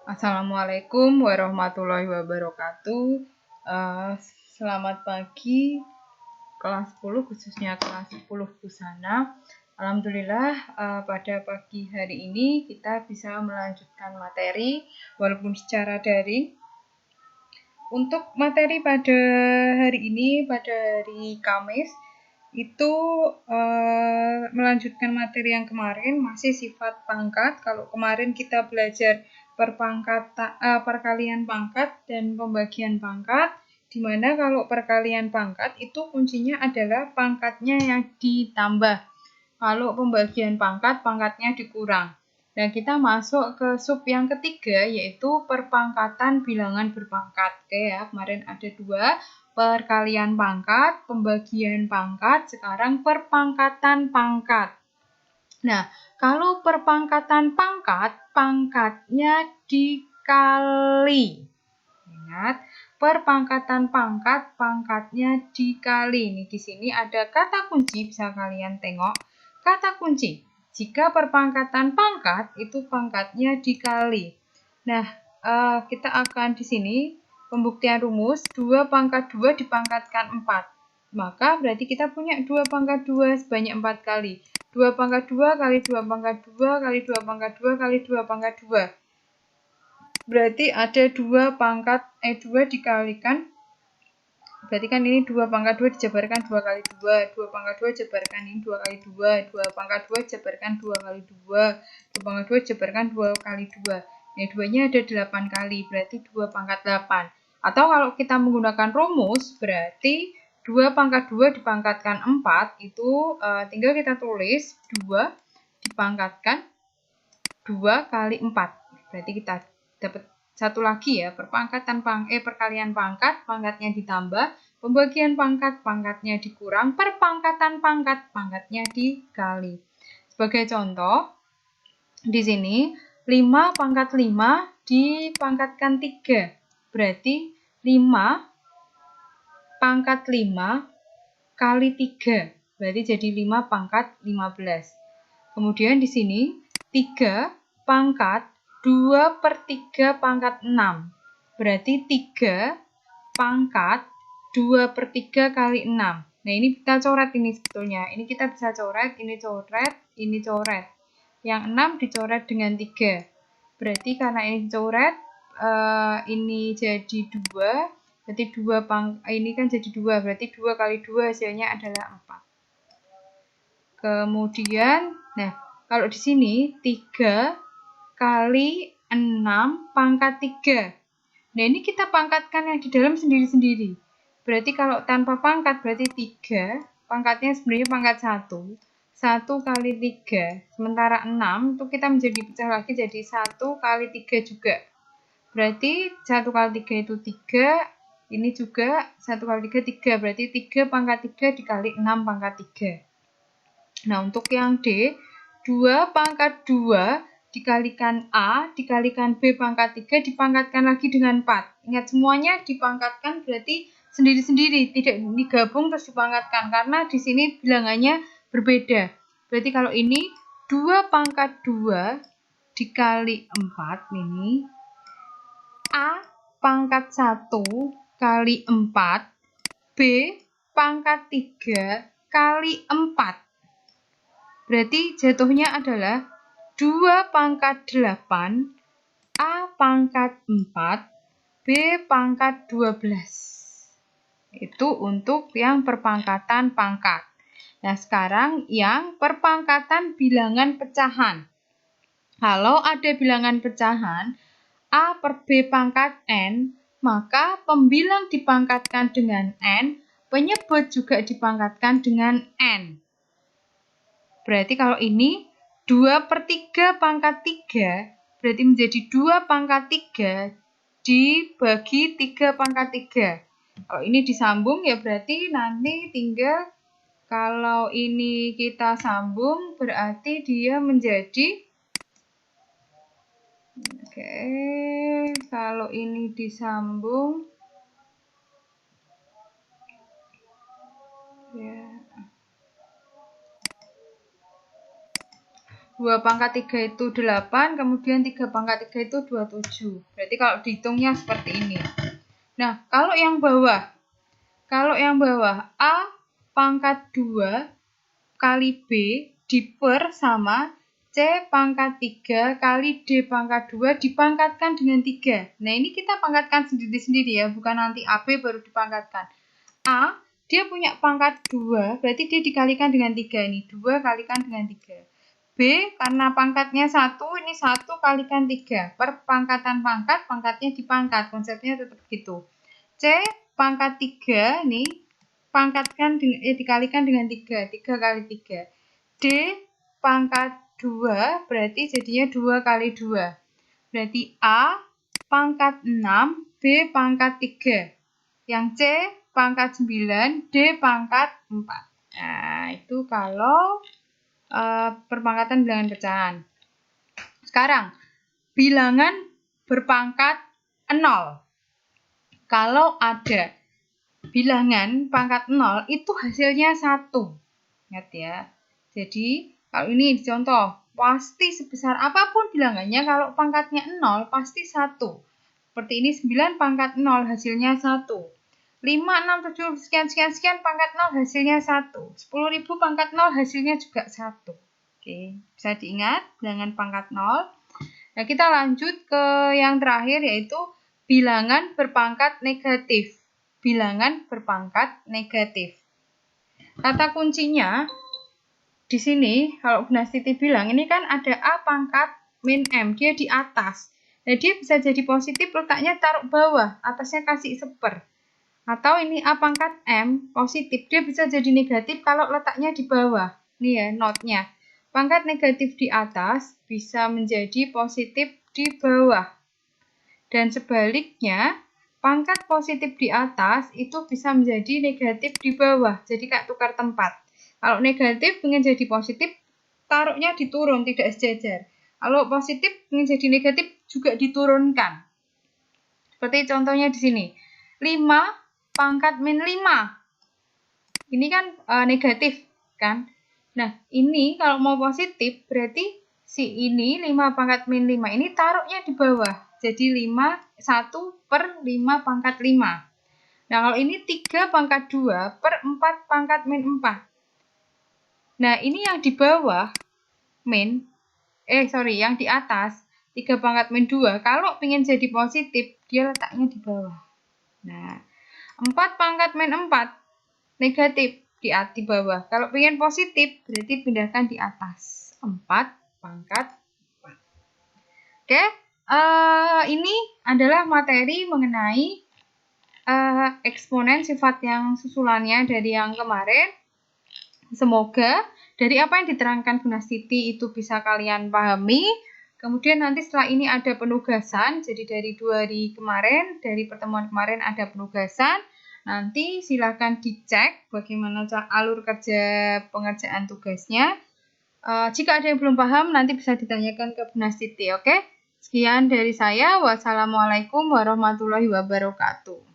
Assalamualaikum warahmatullahi wabarakatuh. Eh, Selamat pagi kelas 10, khususnya kelas 10 Busana. Alhamdulillah pada pagi hari ini kita bisa melanjutkan materi walaupun secara daring. Untuk materi pada hari ini, pada hari Kamis, itu melanjutkan materi yang kemarin, masih sifat pangkat. Kalau kemarin kita belajar perkalian pangkat dan pembagian pangkat, di mana kalau perkalian pangkat itu kuncinya adalah pangkatnya yang ditambah. Kalau pembagian pangkat, pangkatnya dikurang. Dan kita masuk ke sub yang ketiga, yaitu perpangkatan bilangan berpangkat. Oke ya, kemarin ada dua, perkalian pangkat, pembagian pangkat, sekarang perpangkatan pangkat. Nah, kalau perpangkatan pangkat, pangkatnya dikali. Ingat, perpangkatan pangkat, pangkatnya dikali. Nih, di sini ada kata kunci, bisa kalian tengok. Kata kunci, jika perpangkatan pangkat, itu pangkatnya dikali. Nah, kita akan di sini, pembuktian rumus, 2 pangkat 2 dipangkatkan 4. Maka berarti kita punya 2 pangkat 2 sebanyak 4 kali. 2 pangkat 2 kali 2 pangkat 2 kali 2 pangkat 2 kali 2 pangkat 2. Berarti ada 2 pangkat 2 dikalikan. Berarti kan ini 2 pangkat 2 dijabarkan 2 kali 2. 2 pangkat 2 jabarkan ini 2 kali 2. 2 pangkat 2 jabarkan 2 kali 2. 2 pangkat 2 jabarkan 2 kali 2. Nah, 2-nya ada 8 kali. Berarti 2 pangkat 8. Atau kalau kita menggunakan rumus, berarti 2 pangkat 2 dipangkatkan 4. Itu tinggal kita tulis 2 dipangkatkan 2 kali 4. Berarti kita dapat satu lagi ya, perkalian pangkat, pangkatnya ditambah, pembagian pangkat, pangkatnya dikurang, perpangkatan pangkat, pangkatnya dikali. Sebagai contoh, di sini 5 pangkat 5 dipangkatkan 3. Berarti 5 pangkat 5 kali 3. Berarti jadi 5 pangkat 15. Kemudian di sini 3 pangkat 2/3 pangkat 6. Berarti 3 pangkat 2/3 kali 6. Nah, ini kita coret ini sebetulnya. Ini kita bisa coret, ini coret, ini coret. Yang 6 dicoret dengan 3. Berarti karena ini dicoret, ini jadi 2. Berarti ini kan jadi 2. Berarti 2 kali 2 hasilnya adalah 4. Kemudian, nah, kalau di sini 3 kali 6 pangkat 3. Nah, ini kita pangkatkan yang di dalam sendiri-sendiri. Berarti kalau tanpa pangkat berarti 3, pangkatnya sebenarnya pangkat 1. 1 kali 3. Sementara 6 itu kita menjadi pecah lagi jadi 1 kali 3 juga. Berarti 1 kali 3 itu 3. Ini juga 1 kali 3, 3. Berarti 3 pangkat 3 dikali 6 pangkat 3. Nah, untuk yang D, 2 pangkat 2 dikalikan A, dikalikan B pangkat 3, dipangkatkan lagi dengan 4. Ingat, semuanya dipangkatkan berarti sendiri-sendiri, tidak digabung terus dipangkatkan, karena di sini bilangannya berbeda. Berarti kalau ini 2 pangkat 2 dikali 4, ini A pangkat 1 kali 4, B pangkat 3 kali 4. Berarti jatuhnya adalah 2 pangkat 8, A pangkat 4, B pangkat 12. Itu untuk yang perpangkatan pangkat. Nah, sekarang yang perpangkatan bilangan pecahan. Kalau ada bilangan pecahan, A per B pangkat N, maka pembilang dipangkatkan dengan N, penyebut juga dipangkatkan dengan N. Berarti kalau ini 2/3 pangkat 3, berarti menjadi 2 pangkat 3 dibagi 3 pangkat 3. Kalau ini disambung ya berarti nanti tinggal, kalau ini kita sambung berarti dia menjadi, kalau ini disambung ya, 2 pangkat 3 itu 8, kemudian 3 pangkat 3 itu 27. Berarti kalau dihitungnya seperti ini. Nah, kalau yang bawah, A pangkat 2 kali B diper sama C pangkat 3 kali D pangkat 2 dipangkatkan dengan 3. Nah, ini kita pangkatkan sendiri-sendiri ya, bukan nanti AB baru dipangkatkan. A, dia punya pangkat 2, berarti dia dikalikan dengan 3 ini. 2 kalikan dengan 3. B, karena pangkatnya 1, ini 1 kalikan 3. Per pangkatan pangkat, pangkatnya dipangkat. Konsepnya tetap gitu. C, pangkat 3, nih, pangkatkan dikalikan dengan 3. 3 kali 3. D, pangkat 2, berarti jadinya 2 kali 2. Berarti A, pangkat 6, B, pangkat 3. Yang C, pangkat 9, D, pangkat 4. Nah, itu kalau perpangkatan bilangan pecahan. Sekarang, bilangan berpangkat 0. Kalau ada bilangan pangkat 0, itu hasilnya 1. Ingat ya. Jadi, kalau ini contoh, pasti sebesar apapun bilangannya, kalau pangkatnya 0, pasti 1. Seperti ini 9 pangkat 0, hasilnya 1. 5, 6, 7, sekian pangkat 0 hasilnya 1. 10.000 pangkat 0 hasilnya juga 1. Oke, bisa diingat bilangan pangkat 0. Nah, kita lanjut ke yang terakhir yaitu bilangan berpangkat negatif. Bilangan berpangkat negatif. Kata kuncinya di sini kalau Bu Nastiti bilang ini kan ada A pangkat min M, dia di atas. Nah, dia bisa jadi positif, letaknya taruh bawah, atasnya kasih 1/4. Atau ini A pangkat M, positif. Dia bisa jadi negatif kalau letaknya di bawah. Ini ya, notnya. Pangkat negatif di atas bisa menjadi positif di bawah. Dan sebaliknya, pangkat positif di atas itu bisa menjadi negatif di bawah. Jadi kayak tukar tempat. Kalau negatif ingin jadi positif, taruhnya diturun, tidak sejajar. Kalau positif ingin jadi negatif, juga diturunkan. Seperti contohnya di sini. 5 pangkat min 5. Ini kan negatif, kan? Nah, ini kalau mau positif, berarti si ini 5 pangkat min 5 ini taruhnya di bawah. Jadi 1/5 pangkat 5. Nah, kalau ini 3 pangkat 2 per 4 pangkat min 4. Nah, ini yang di bawah, yang di atas, 3 pangkat min 2. Kalau ingin jadi positif, dia letaknya di bawah. Nah, 4 pangkat min 4 negatif di bawah. Kalau ingin positif berarti pindahkan di atas. 4 pangkat 4. Oke, ini adalah materi mengenai eksponen sifat yang susulannya dari yang kemarin. Semoga dari apa yang diterangkan Bu Nastiti itu bisa kalian pahami. Kemudian nanti setelah ini ada penugasan. Jadi dari 2 hari kemarin, dari pertemuan kemarin ada penugasan. Nanti silakan dicek bagaimana alur kerja pengerjaan tugasnya. Jika ada yang belum paham, nanti bisa ditanyakan ke Bu Nastiti, oke? Sekian dari saya. Wassalamualaikum warahmatullahi wabarakatuh.